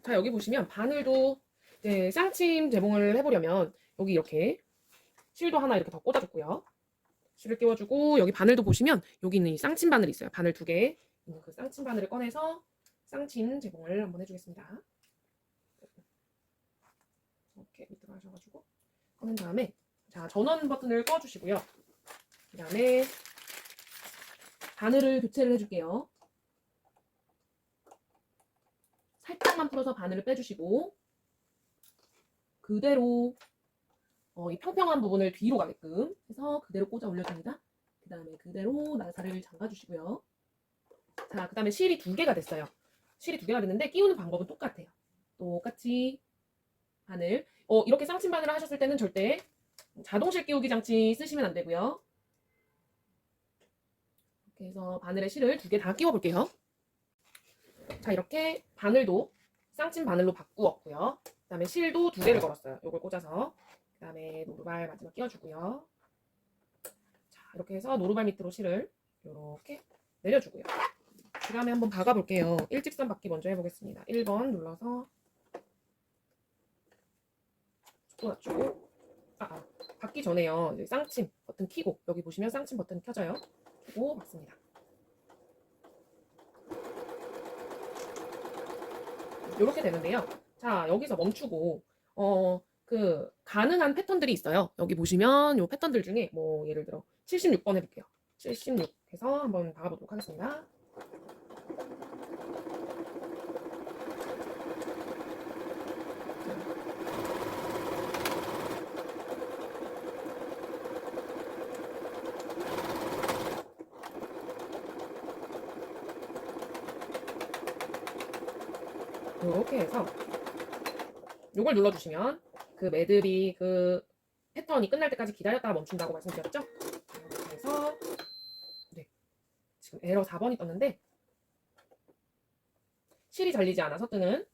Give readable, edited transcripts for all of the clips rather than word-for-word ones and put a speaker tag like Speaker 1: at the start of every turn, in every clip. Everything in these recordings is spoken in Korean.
Speaker 1: 자, 여기 보시면 바늘도 이제 쌍침 제봉을 해보려면 여기 이렇게 실도 하나 이렇게 더 꽂아줬고요. 실을 끼워주고 여기 바늘도 보시면 여기 있는 이 쌍침 바늘이 있어요. 바늘 2개 있는 그 쌍침 바늘을 꺼내서 쌍침 제봉을 한번 해주겠습니다. 이렇게 밑으로 하셔가지고 꺼낸 다음에 자, 전원 버튼을 꺼주시고요. 그 다음에 바늘을 교체를 해줄게요. 살짝만 풀어서 바늘을 빼주시고 그대로 이 평평한 부분을 뒤로 가게끔 해서 그대로 꽂아 올려줍니다. 그 다음에 그대로 나사를 잠가주시고요. 자, 그 다음에 실이 2개가 됐어요. 실이 2개가 됐는데 끼우는 방법은 똑같아요. 똑같이 바늘 이렇게 쌍침 바늘을 하셨을 때는 절대 자동실 끼우기 장치 쓰시면 안 되고요. 이렇게 해서 바늘에 실을 2개 다 끼워 볼게요. 자, 이렇게 바늘도 쌍침 바늘로 바꾸었고요. 그 다음에 실도 2개를 걸었어요. 요걸 꽂아서. 그 다음에 노루발 마지막 끼워주고요. 자, 이렇게 해서 노루발 밑으로 실을 이렇게 내려주고요. 그 다음에 한번 박아볼게요. 일직선 박기 먼저 해보겠습니다. 1번 눌러서 또 낮추고 박기 전에요. 쌍침 버튼 켜고 여기 보시면 쌍침 버튼 켜져요. 켜고 박습니다. 이렇게 되는데요. 자, 여기서 멈추고 가능한 패턴들이 있어요. 여기 보시면 이 패턴들 중에 뭐 예를 들어 76번 해볼게요. 76 해서 한번 박아보도록 하겠습니다. 이렇게 해서 이걸 눌러주시면 그 매듭이 그 패턴이 끝날 때까지 기다렸다가 멈춘다고 말씀드렸죠? 이렇게 해서 네, 지금 에러 4번이 떴는데 실이 잘리지 않아서 뜨는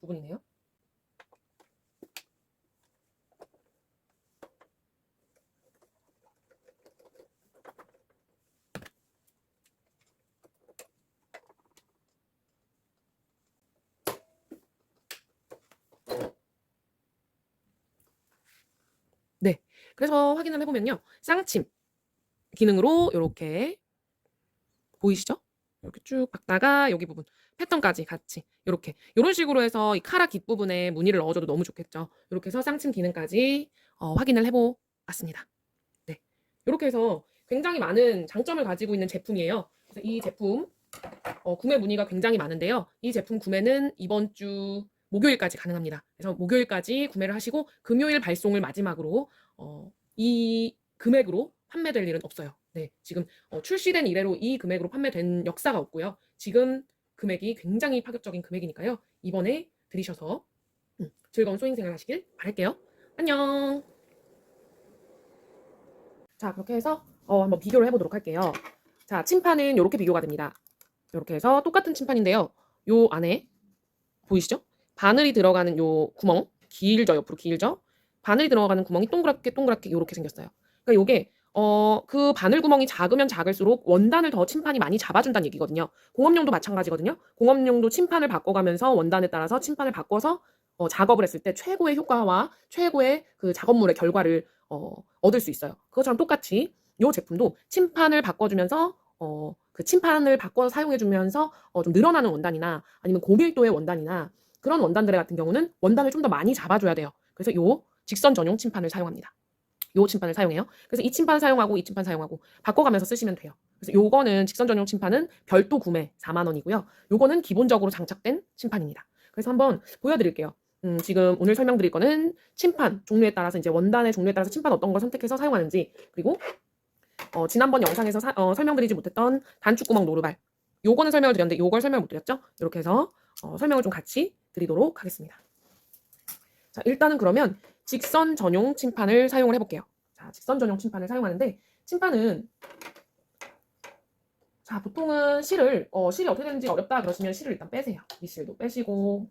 Speaker 1: 부분이네요. 네, 그래서 확인을 해보면요. 쌍침 기능으로 이렇게 보이시죠? 이렇게 쭉 박다가 여기 부분 패턴까지 같이 이렇게 이런 식으로 해서 이 카라 깃부분에 무늬를 넣어줘도 너무 좋겠죠. 이렇게 해서 쌍침 기능까지 확인을 해보았습니다. 네, 이렇게 해서 굉장히 많은 장점을 가지고 있는 제품이에요. 그래서 이 제품 구매 문의가 굉장히 많은데요. 이 제품 구매는 이번 주 목요일까지 가능합니다. 그래서 목요일까지 구매를 하시고 금요일 발송을 마지막으로 이 금액으로 판매될 일은 없어요. 네, 지금 출시된 이래로 이 금액으로 판매된 역사가 없고요. 지금 금액이 굉장히 파격적인 금액이니까요. 이번에 들이셔서 즐거운 소잉 생활 하시길 바랄게요. 안녕. 자, 그렇게 해서 한번 비교를 해보도록 할게요. 자, 침판은 이렇게 비교가 됩니다. 이렇게 해서 똑같은 침판인데요. 요 안에 보이시죠? 바늘이 들어가는 요 구멍 길죠. 옆으로 길죠. 바늘이 들어가는 구멍이 동그랗게 이렇게 생겼어요. 그러니까 요게 그 바늘 구멍이 작으면 작을수록 원단을 더 침판이 많이 잡아준다는 얘기거든요. 공업용도 마찬가지거든요. 공업용도 침판을 바꿔가면서 원단에 따라서 침판을 바꿔서 작업을 했을 때 최고의 효과와 최고의 그 작업물의 결과를 얻을 수 있어요. 그것처럼 똑같이 이 제품도 침판을 바꿔주면서 그 침판을 바꿔서 사용해주면서 좀 늘어나는 원단이나 아니면 고밀도의 원단이나 그런 원단들 같은 경우는 원단을 좀 더 많이 잡아줘야 돼요. 그래서 요 직선 전용 침판을 사용합니다. 요 침판을 사용해요. 그래서 이 침판 사용하고 이 침판 사용하고 바꿔가면서 쓰시면 돼요. 그래서 요거는 직선 전용 침판은 별도 구매 4만 원이고요. 요거는 기본적으로 장착된 침판입니다. 그래서 한번 보여드릴게요. 지금 오늘 설명드릴 거는 침판 종류에 따라서 이제 원단의 종류에 따라서 침판 어떤 걸 선택해서 사용하는지 그리고 지난번 영상에서 설명드리지 못했던 단축구멍 노루발 요거는 설명을 드렸는데 요걸 설명을 못 드렸죠? 이렇게 해서 설명을 좀 같이 드리도록 하겠습니다. 자, 일단은 그러면 직선 전용 침판을 사용을 해볼게요. 자, 직선 전용 침판을 사용하는데 침판은 자, 보통은 실이 어떻게 되는지 어렵다 그러시면 실을 일단 빼세요. 밑실도 빼시고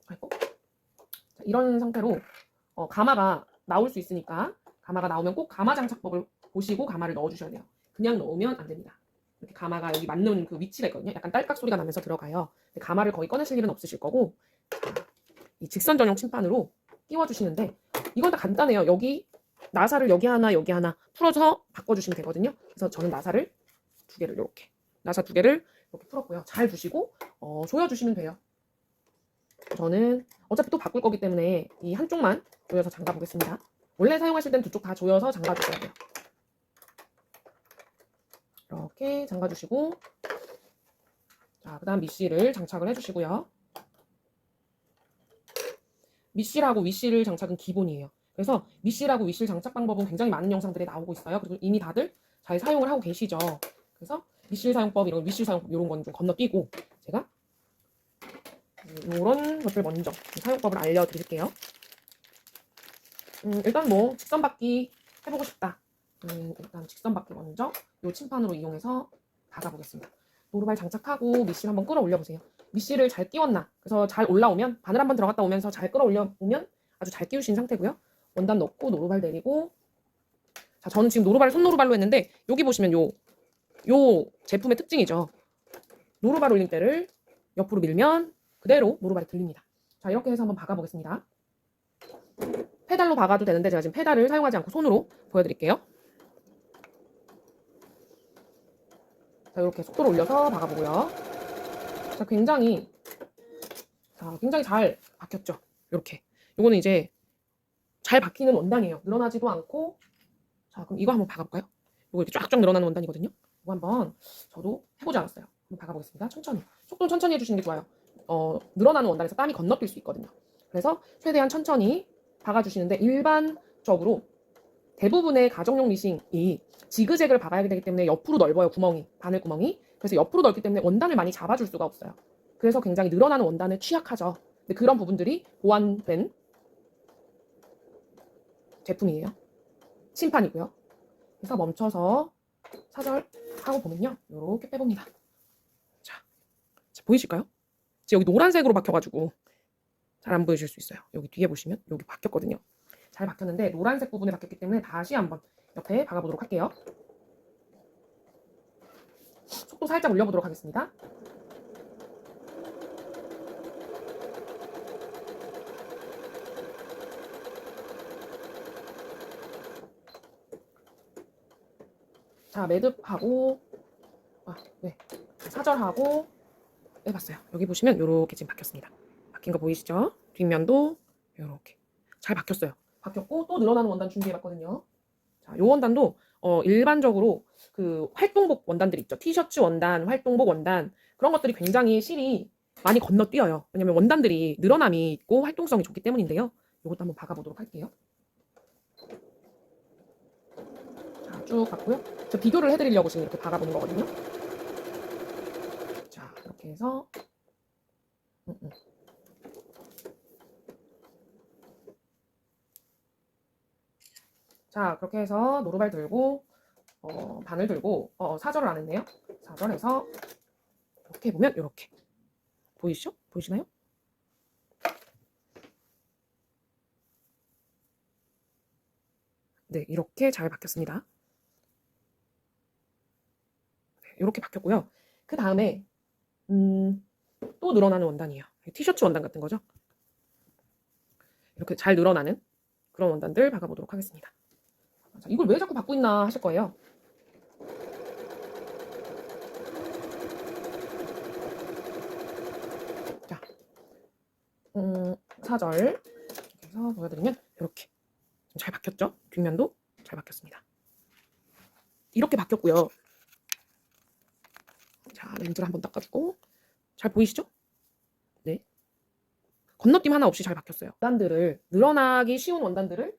Speaker 1: 아이고. 자, 이런 상태로 가마가 나올 수 있으니까 가마가 나오면 꼭 가마 장착법을 보시고 가마를 넣어주셔야 돼요. 그냥 넣으면 안 됩니다. 이렇게 가마가 여기 맞는 그 위치가 있거든요. 약간 딸깍 소리가 나면서 들어가요. 근데 가마를 거의 꺼내실 일은 없으실 거고, 이 직선 전용 침판으로 끼워주시는데, 이건 다 간단해요. 여기 나사를 여기 하나 풀어서 바꿔주시면 되거든요. 그래서 저는 나사 두 개를 이렇게 풀었고요. 잘 두시고 조여주시면 돼요. 저는 어차피 또 바꿀 거기 때문에 이 한쪽만 조여서 잠가 보겠습니다. 원래 사용하실 때는 두 쪽 다 조여서 잠가 주셔야 돼요. 이렇게 잠가 주시고, 자, 그 다음 밑실을 장착을 해주시고요. 밑실하고 윗실을 장착은 기본이에요. 그래서 밑실하고 윗실 장착 방법은 굉장히 많은 영상들이 나오고 있어요. 그리고 이미 다들 잘 사용을 하고 계시죠. 그래서 밑실 사용법, 이런 윗실 사용법 이런 건 좀 건너뛰고 제가 이런 것들 먼저 사용법을 알려드릴게요. 일단 뭐 직선 받기 해보고 싶다. 일단 직선 받기 먼저 이 침판으로 이용해서 박아보겠습니다. 노루발 장착하고 밑실 한번 끌어올려 보세요. 밑실을 잘 끼웠나? 그래서 잘 올라오면 바늘 한번 들어갔다 오면서 잘 끌어올려 오면 아주 잘 끼우신 상태고요. 원단 넣고 노루발 내리고, 자, 저는 지금 노루발을 손노루발로 했는데 여기 보시면 요 제품의 특징이죠. 노루발 올림대를 옆으로 밀면 그대로 노루발이 들립니다. 자, 이렇게 해서 한번 박아보겠습니다. 페달로 박아도 되는데 제가 지금 페달을 사용하지 않고 손으로 보여드릴게요. 자, 이렇게 속도를 올려서 박아보고요. 자, 굉장히 잘 박혔죠. 이렇게. 요거는 이제 잘 박히는 원단이에요. 늘어나지도 않고. 자, 그럼 이거 한번 박아볼까요? 이거 이렇게 쫙쫙 늘어나는 원단이거든요. 이거 한번 저도 해보지 않았어요. 한번 박아보겠습니다. 천천히. 속도는 천천히 해주시는 게 좋아요. 늘어나는 원단에서 땀이 건너뛸 수 있거든요. 그래서 최대한 천천히 박아주시는데, 일반적으로 대부분의 가정용 미싱이 지그재그를 박아야 되기 때문에 옆으로 넓어요. 바늘 구멍이. 그래서 옆으로 넓기 때문에 원단을 많이 잡아줄 수가 없어요. 그래서 굉장히 늘어나는 원단에 취약하죠. 근데 그런 부분들이 보완된 제품이에요. 침판이고요. 그래서 멈춰서 사절하고 보면요, 이렇게 빼봅니다. 자, 보이실까요? 지금 여기 노란색으로 박혀가지고 잘 안 보이실 수 있어요. 여기 뒤에 보시면 여기 박혔거든요. 잘 박혔는데 노란색 부분에 박혔기 때문에 다시 한번 옆에 박아보도록 할게요. 속도 살짝 올려보도록 하겠습니다. 자, 매듭하고, 네, 사절하고 빼봤어요. 여기 보시면 이렇게 지금 박혔습니다. 박힌 거 보이시죠? 뒷면도 이렇게 잘 박혔어요. 박혔고 또 늘어나는 원단 준비해봤거든요. 자, 요 원단도 일반적으로 그 활동복 원단들 있죠. 티셔츠 원단, 활동복 원단, 그런 것들이 굉장히 실이 많이 건너뛰어요. 왜냐면 원단들이 늘어남이 있고 활동성이 좋기 때문인데요. 이것도 한번 박아보도록 할게요. 자, 쭉 박고요. 저 비교를 해드리려고 지금 이렇게 박아보는 거거든요. 자, 이렇게 해서 자, 그렇게 해서 노루발 들고 바늘 들고 사절을 안 했네요. 사절해서 이렇게 보면 이렇게 보이시죠? 보이시나요? 네, 이렇게 잘 박혔습니다. 네, 이렇게 박혔고요. 그 다음에 또 늘어나는 원단이에요. 티셔츠 원단 같은 거죠. 이렇게 잘 늘어나는 그런 원단들 박아보도록 하겠습니다. 자, 이걸 왜 자꾸 박고 있나 하실 거예요. 자, 사절 이렇게 해서 보여드리면 이렇게 잘 박혔죠? 뒷면도 잘 박혔습니다. 이렇게 박혔고요. 자, 렌즈를 한번 닦아주고, 잘 보이시죠? 네. 건너뛰임 하나 없이 잘 박혔어요. 늘어나기 쉬운 원단들을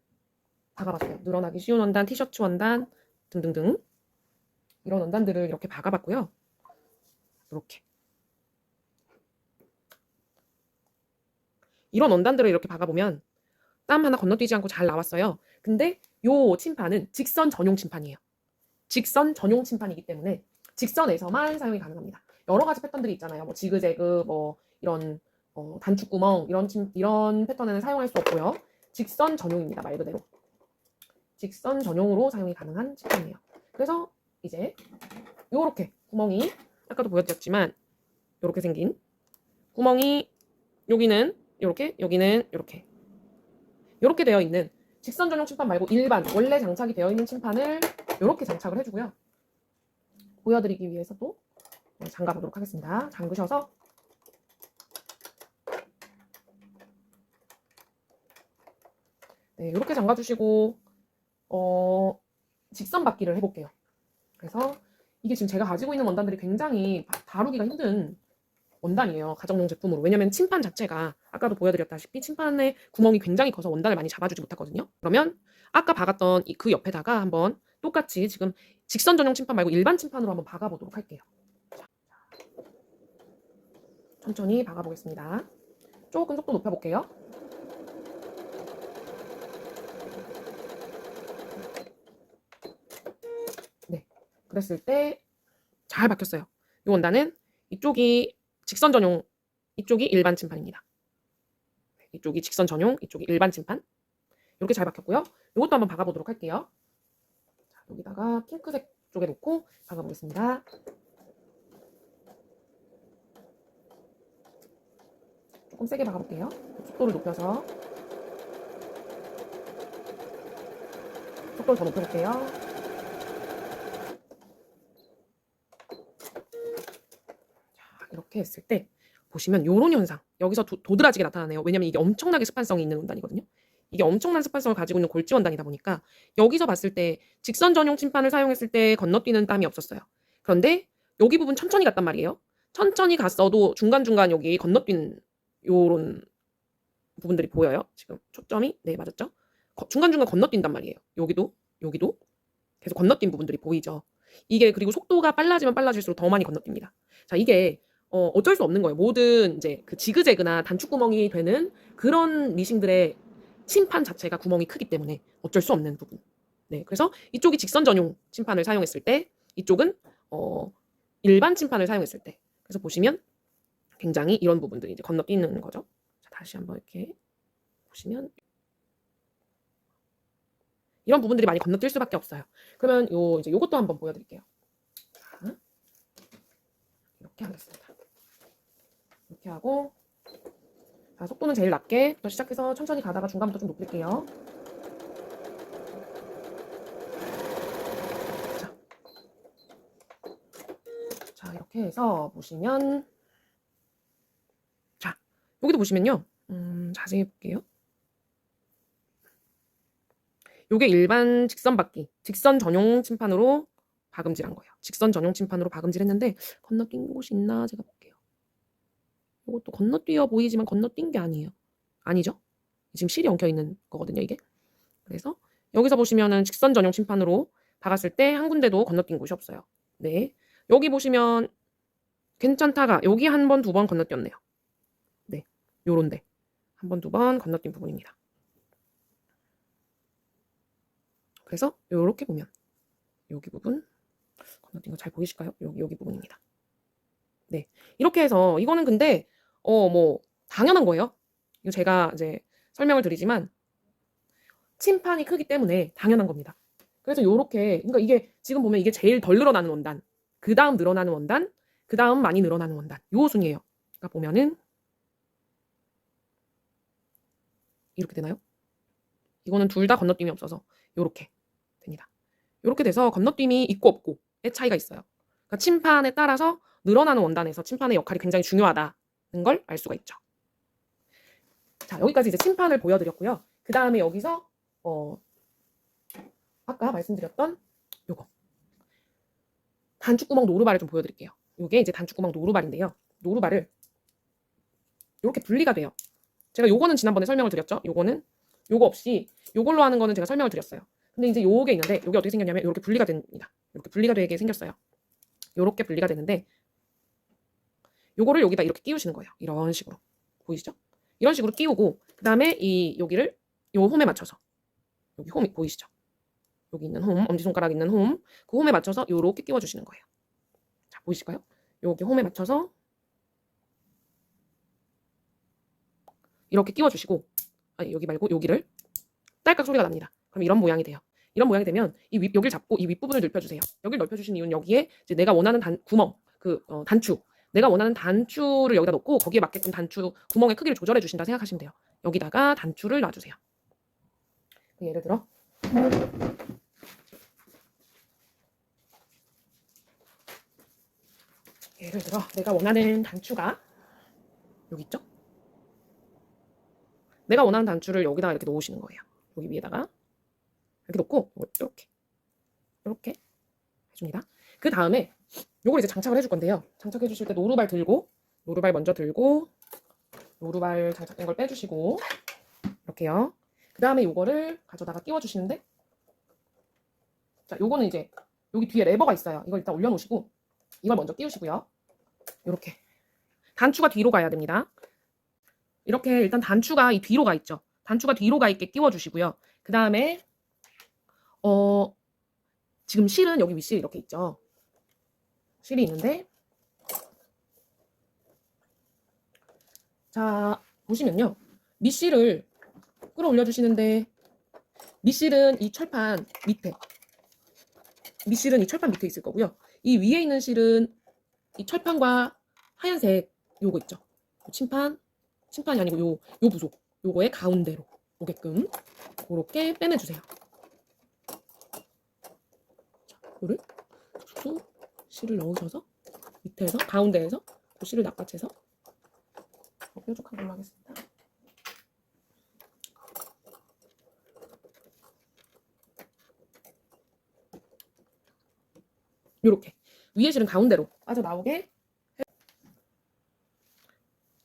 Speaker 1: 박아봤어요. 늘어나기 쉬운 원단, 티셔츠 원단 등등등 이런 원단들을 이렇게 박아봤고요. 이렇게 이런 원단들을 이렇게 박아보면 땀 하나 건너뛰지 않고 잘 나왔어요. 근데 요 침판은 직선 전용 침판이에요. 직선 전용 침판이기 때문에 직선에서만 사용이 가능합니다. 여러 가지 패턴들이 있잖아요. 뭐 지그재그, 뭐 이런 단축구멍 이런 패턴에는 사용할 수 없고요. 직선 전용입니다. 말 그대로 직선 전용으로 사용이 가능한 침판이에요. 그래서 이제 요렇게 구멍이 아까도 보여드렸지만 이렇게 생긴 구멍이 여기는 이렇게 여기는 이렇게 되어 있는 직선 전용 침판 말고 일반 원래 장착이 되어 있는 침판을 이렇게 장착을 해주고요. 보여드리기 위해서 또 잠가 보도록 하겠습니다. 잠그셔서 네, 이렇게 잠가주시고 직선 받기를 해볼게요. 그래서 이게 지금 제가 가지고 있는 원단들이 굉장히 다루기가 힘든 원단이에요. 가정용 제품으로. 왜냐면 침판 자체가 아까도 보여드렸다시피 침판의 구멍이 굉장히 커서 원단을 많이 잡아주지 못하거든요. 그러면 아까 박았던 그 옆에다가 한번 똑같이 지금 직선 전용 침판 말고 일반 침판으로 한번 박아보도록 할게요. 자, 천천히 박아보겠습니다. 조금 속도 높여볼게요. 네, 그랬을 때 잘 박혔어요. 이 원단은 이쪽이 직선 전용, 이쪽이 일반 침판입니다. 이쪽이 직선 전용, 이쪽이 일반 침판. 이렇게 잘 박혔고요. 이것도 한번 박아보도록 할게요. 자, 여기다가 핑크색 쪽에 놓고 박아보겠습니다. 조금 세게 박아볼게요. 속도를 높여서. 속도를 더 높여볼게요. 이렇게 했을 때 보시면 이런 현상, 여기서 도드라지게 나타나네요. 왜냐면 이게 엄청나게 스판성이 있는 원단이거든요. 이게 엄청난 스판성을 가지고 있는 골지 원단이다 보니까 여기서 봤을 때 직선 전용 침판을 사용했을 때 건너뛰는 땀이 없었어요. 그런데 여기 부분 천천히 갔단 말이에요. 천천히 갔어도 중간중간 여기 건너뛴 요런 부분들이 보여요. 지금 초점이 네 맞았죠? 중간중간 건너뛴단 말이에요. 여기도 계속 건너뛴 부분들이 보이죠. 이게 그리고 속도가 빨라지면 빨라질수록 더 많이 건너뜁니다. 자, 이게 어쩔 수 없는 거예요. 모든 이제 그 지그재그나 단축구멍이 되는 그런 미싱들의 침판 자체가 구멍이 크기 때문에 어쩔 수 없는 부분. 네, 그래서 이쪽이 직선 전용 침판을 사용했을 때, 이쪽은 일반 침판을 사용했을 때, 그래서 보시면 굉장히 이런 부분들이 이제 건너뛰는 거죠. 자, 다시 한번 이렇게 보시면 이런 부분들이 많이 건너뛸 수밖에 없어요. 그러면 이제 요것도 한번 보여드릴게요. 자, 이렇게 하겠습니다. 이렇게 하고, 자, 속도는 제일 낮게 부터 시작해서 천천히 가다가 중간부터 좀 높일게요. 자, 이렇게 해서 보시면, 자, 여기도 보시면요. 자세히 볼게요. 요게 일반 직선 받기, 직선 전용 침판으로 박음질한 거예요. 직선 전용 침판으로 박음질했는데 건너뛴 곳이 있나 제가 볼게요. 이것도 건너뛰어 보이지만 건너뛴 게 아니에요. 아니죠? 지금 실이 엉켜 있는 거거든요, 이게. 그래서 여기서 보시면은 직선 전용 침판으로 박았을 때 한 군데도 건너뛴 곳이 없어요. 네. 여기 보시면 괜찮다가 여기 한 번, 두 번 건너뛰었네요. 네. 요런데 한 번, 두 번 건너뛴 부분입니다. 그래서 요렇게 보면 여기 부분 건너뛴 거 잘 보이실까요? 여기 부분입니다. 네. 이렇게 해서 이거는 근데 뭐 당연한 거예요. 이거 제가 이제 설명을 드리지만 침판이 크기 때문에 당연한 겁니다. 그래서 요렇게 그러니까 이게 지금 보면 이게 제일 덜 늘어나는 원단, 그 다음 늘어나는 원단, 그 다음 많이 늘어나는 원단 요 순이에요. 그러니까 보면은 이렇게 되나요? 이거는 둘 다 건너뛰이 없어서 요렇게 됩니다. 요렇게 돼서 건너뛰이 있고 없고의 차이가 있어요. 그러니까 침판에 따라서 늘어나는 원단에서 침판의 역할이 굉장히 중요하다는 걸 알 수가 있죠. 자, 여기까지 이제 침판을 보여드렸고요. 그 다음에 여기서 아까 말씀드렸던 요거 단축구멍 노루발을 좀 보여드릴게요. 요게 이제 단축구멍 노루발인데요. 노루발을 이렇게 분리가 돼요. 제가 요거는 지난번에 설명을 드렸죠. 요거는 요거 없이 요걸로 하는 거는 제가 설명을 드렸어요. 근데 이제 요게 있는데 요게 어떻게 생겼냐면 이렇게 분리가 됩니다. 이렇게 분리가 되게 생겼어요. 요렇게 분리가 되는데 요거를 여기다 이렇게 끼우시는 거예요. 이런 식으로 보이시죠? 이런 식으로 끼우고 그 다음에 이 여기를 요 홈에 맞춰서 여기 홈 보이시죠? 여기 있는 홈, 엄지손가락 있는 홈, 그 홈에 맞춰서 요렇게 끼워주시는 거예요. 자, 보이실까요? 여기 홈에 맞춰서 이렇게 끼워주시고, 아니 여기 말고 여기를 딸깍 소리가 납니다. 그럼 이런 모양이 돼요. 이런 모양이 되면 여기를 잡고 이 윗부분을 넓혀주세요. 여기를 넓혀주신 이유는 여기에 이제 내가 원하는 구멍, 단추, 내가 원하는 단추를 여기다 넣고 거기에 맞게끔 단추 구멍의 크기를 조절해 주신다 생각하시면 돼요. 여기다가 단추를 놔주세요. 예를 들어 내가 원하는 단추가 여기 있죠? 내가 원하는 단추를 여기다가 이렇게 놓으시는 거예요. 여기 위에다가 이렇게 놓고 이렇게 해줍니다. 그 다음에 요걸 이제 장착을 해줄 건데요. 장착해 주실 때 노루발 먼저 들고 노루발 장착된 걸 빼주시고 이렇게요. 그 다음에 요거를 가져다가 끼워 주시는데, 자, 요거는 이제 여기 뒤에 레버가 있어요. 이걸 일단 올려놓으시고 이걸 먼저 끼우시고요. 이렇게 단추가 뒤로 가야 됩니다. 이렇게 일단 단추가 이 뒤로 가 있죠. 단추가 뒤로 가 있게 끼워 주시고요. 그 다음에 지금 실은 여기 윗실 이렇게 있죠. 실이 있는데, 자, 보시면요. 밑실을 끌어올려 주시는데, 밑실은 이 철판 밑에 있을 거고요. 이 위에 있는 실은 이 철판과 하얀색 요거 있죠. 침판이 아니고 요 부속, 요거의 가운데로 오게끔 그렇게 빼내주세요. 자, 이거를 쭉 실을 넣으셔서 밑에서 가운데에서 그 실을 낚아채서 뾰족한 걸로 하겠습니다. 요렇게 위에 실은 가운데로 빠져나오게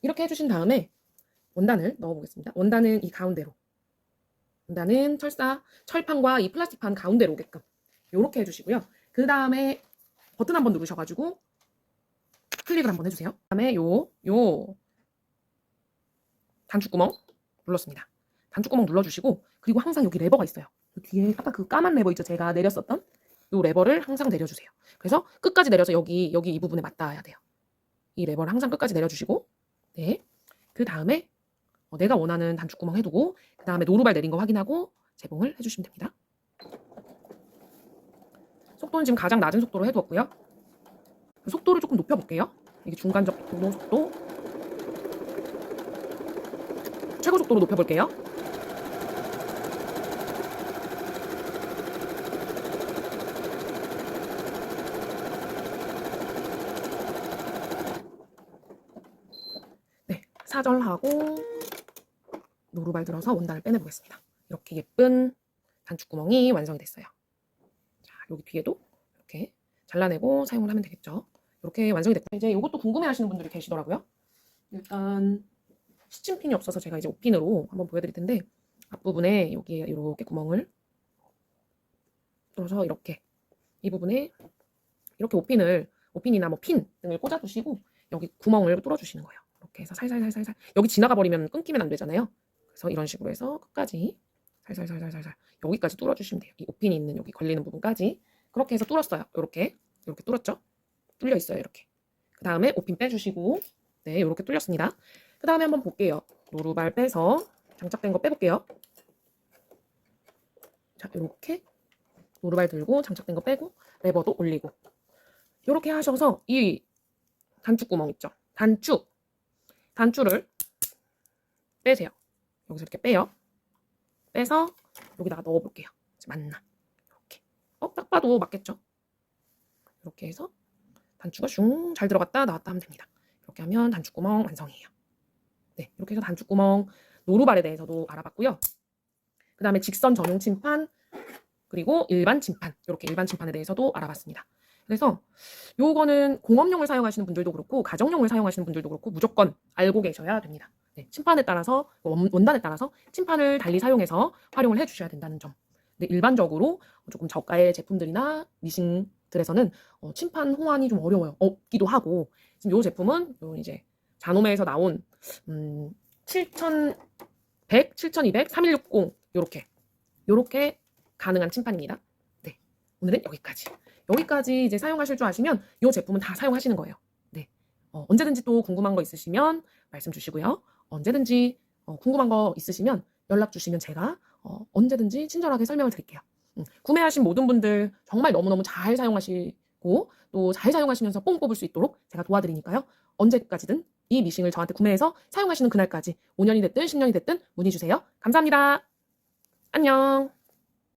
Speaker 1: 이렇게 해주신 다음에 원단을 넣어보겠습니다. 원단은 이 가운데로, 원단은 철판과 이 플라스틱판 가운데로 오게끔 요렇게 해주시고요. 그 다음에 버튼 한번 누르셔가지고 클릭을 한번 해주세요. 그 다음에 요 단추구멍 눌렀습니다. 단추구멍 눌러주시고, 그리고 항상 여기 레버가 있어요. 뒤에 아까 그 까만 레버 있죠? 제가 내렸었던 요 레버를 항상 내려주세요. 그래서 끝까지 내려서 여기 이 부분에 맞닿아야 돼요. 이 레버를 항상 끝까지 내려주시고, 네. 그 다음에 내가 원하는 단추구멍 해두고, 그 다음에 노루발 내린 거 확인하고 재봉을 해주시면 됩니다. 속도는 지금 가장 낮은 속도로 해두었고요. 속도를 조금 높여볼게요. 이게 중간적 도로 속도, 최고 속도로 높여볼게요. 네, 사절하고 노루발 들어서 원단을 빼내보겠습니다. 이렇게 예쁜 단추구멍이 완성이 됐어요. 자, 여기 뒤에도 이렇게 잘라내고 사용을 하면 되겠죠. 이렇게 완성이 됐고, 이제 이것도 궁금해하시는 분들이 계시더라고요. 일단 시침핀이 없어서 제가 이제 옷핀으로 한번 보여드릴 텐데, 앞부분에 여기에 이렇게 구멍을 뚫어서 이렇게 이 부분에 이렇게 옷핀이나 뭐 핀 등을 꽂아주시고 여기 구멍을 뚫어주시는 거예요. 이렇게 해서 살살살살살, 여기 지나가 버리면 끊기면 안 되잖아요. 그래서 이런 식으로 해서 끝까지 살살살살살 여기까지 뚫어주시면 돼요. 이 옷핀이 있는 여기 걸리는 부분까지 그렇게 해서 뚫었어요. 이렇게 뚫었죠? 뚫려 있어요. 이렇게. 그 다음에 옷핀 빼주시고, 네, 이렇게 뚫렸습니다. 그 다음에 한번 볼게요. 노루발 빼서 장착된 거 빼볼게요. 자, 이렇게 노루발 들고 장착된 거 빼고 레버도 올리고 이렇게 하셔서 이 단추구멍 있죠? 단추를 빼세요. 여기서 이렇게 빼요. 빼서 여기다가 넣어볼게요. 맞나? 이렇게. 딱 봐도 맞겠죠? 이렇게 해서 단추가 슝 잘 들어갔다 나왔다 하면 됩니다. 이렇게 하면 단추구멍 완성이에요. 네, 이렇게 해서 단추구멍 노루발에 대해서도 알아봤고요. 그 다음에 직선 전용 침판, 그리고 일반 침판, 이렇게 일반 침판에 대해서도 알아봤습니다. 그래서 요거는 공업용을 사용하시는 분들도 그렇고 가정용을 사용하시는 분들도 그렇고 무조건 알고 계셔야 됩니다. 네, 침판에 따라서, 원단에 따라서 침판을 달리 사용해서 활용을 해주셔야 된다는 점. 네, 일반적으로 조금 저가의 제품들이나 미싱들에서는 침판 호환이 좀 어려워요. 없기도 하고, 지금 이 제품은 이제 자노메에서 나온 7100, 7200, 3160 요렇게 가능한 침판입니다. 네, 오늘은 여기까지 이제 사용하실 줄 아시면 이 제품은 다 사용하시는 거예요. 네, 언제든지 또 궁금한 거 있으시면 말씀 주시고요. 언제든지 궁금한 거 있으시면 연락 주시면 제가 언제든지 친절하게 설명을 드릴게요. 구매하신 모든 분들 정말 너무너무 잘 사용하시고 또 잘 사용하시면서 뽕 뽑을 수 있도록 제가 도와드리니까요. 언제까지든 이 미싱을 저한테 구매해서 사용하시는 그날까지 5년이 됐든 10년이 됐든 문의 주세요. 감사합니다. 안녕.